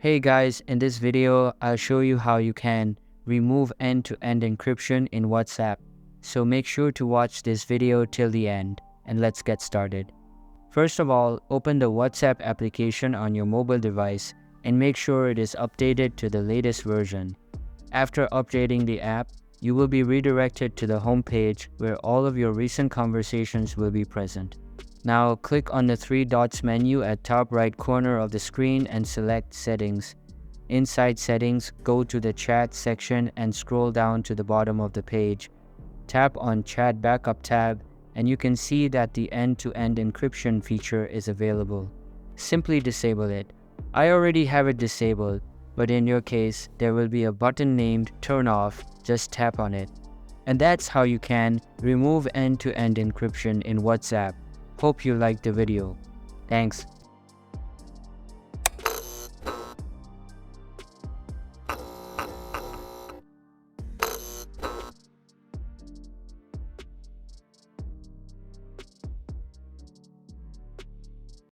Hey guys, in this video, I'll show you how you can remove end-to-end encryption in WhatsApp. So make sure to watch this video till the end and let's get started. First of all, open the WhatsApp application on your mobile device and make sure it is updated to the latest version. After updating the app, you will be redirected to the home page where all of your recent conversations will be present. Now click on the three dots menu at top right corner of the screen and select Settings. Inside Settings, go to the Chat section and scroll down to the bottom of the page. Tap on Chat Backup tab and you can see that the end-to-end encryption feature is available. Simply disable it. I already have it disabled, but in your case, there will be a button named Turn Off. Just tap on it. And that's how you can remove end-to-end encryption in WhatsApp. Hope you liked the video. Thanks.